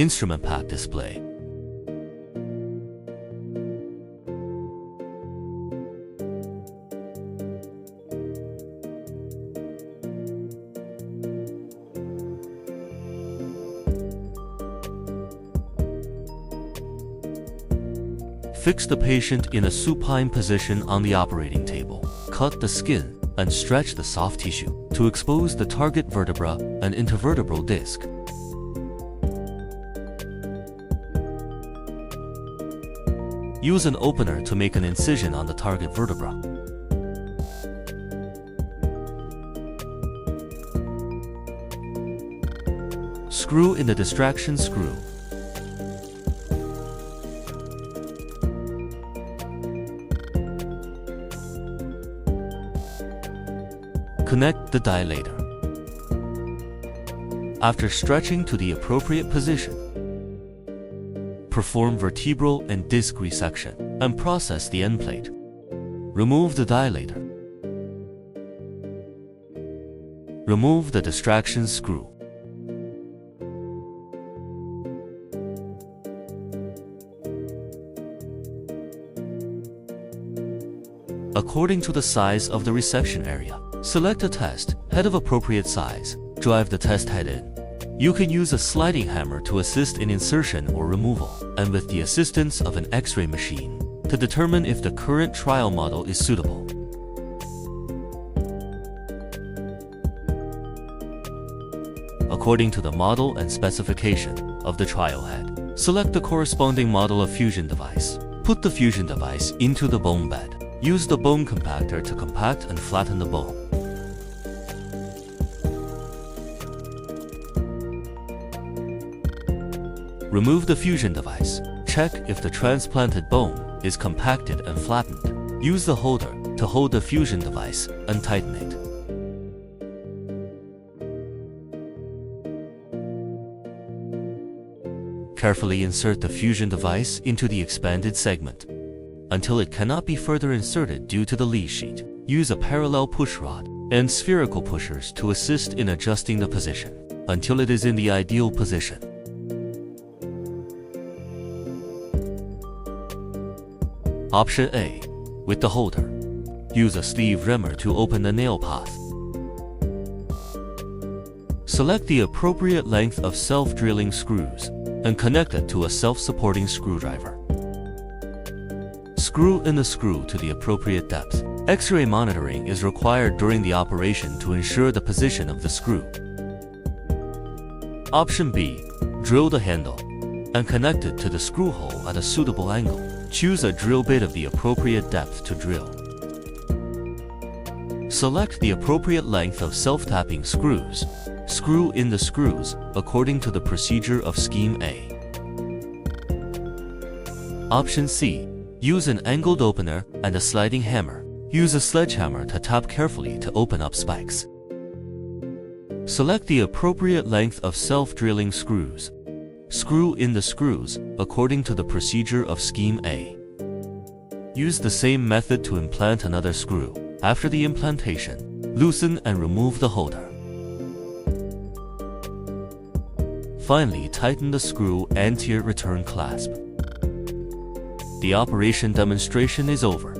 Instrument pack display. Fix the patient in a supine position on the operating table. Cut the skin and stretch the soft tissue to expose the target vertebra and intervertebral disc. Use an opener to make an incision on the target vertebra. Screw in the dissection screw. Connect the dilator. After stretching to the appropriate position, perform vertebral and disc resection and process the endplate. Remove the dilator. Remove the dissection screw. According to the size of the resection area, select a test head of appropriate size. Drive the test head in. You can use a sliding hammer to assist in insertion or removal, and with the assistance of an X-ray machine, to determine if the current trial model is suitable. According to the model and specification of the trial head, select the corresponding model of fusion device. Put the fusion device into the bone bed. Use the bone compactor to compact and flatten the bone. Remove the fusion device. Check if the transplanted bone is compacted and flattened. Use the holder to hold the fusion device and tighten it. Carefully insert the fusion device into the expanded segment until it cannot be further inserted due to the lead sheet. Use a parallel push rod and spherical pushers to assist in adjusting the position until it is in the ideal position. Option A. With the holder, use a sleeve remmer to open the nail path. Select the appropriate length of self-drilling screws and connect it to a self-supporting screwdriver. Screw in the screw to the appropriate depth. X-ray monitoring is required during the operation to ensure the position of the screw. Option B. Drill the handle and connect it to the screw hole at a suitable angle. Choose a drill bit of the appropriate depth to drill. Select the appropriate length of self-tapping screws. Screw in the screws according to the procedure of Scheme A. Option C. Use an angled opener and a sliding hammer. Use a sledgehammer to tap carefully to open up spikes. Select the appropriate length of self-drilling screws. Screw in the screws according to the procedure of Scheme A. Use the same method to implant another screw. After the implantation, loosen and remove the holder. Finally, tighten the screw anterior return clasp. The operation demonstration is over.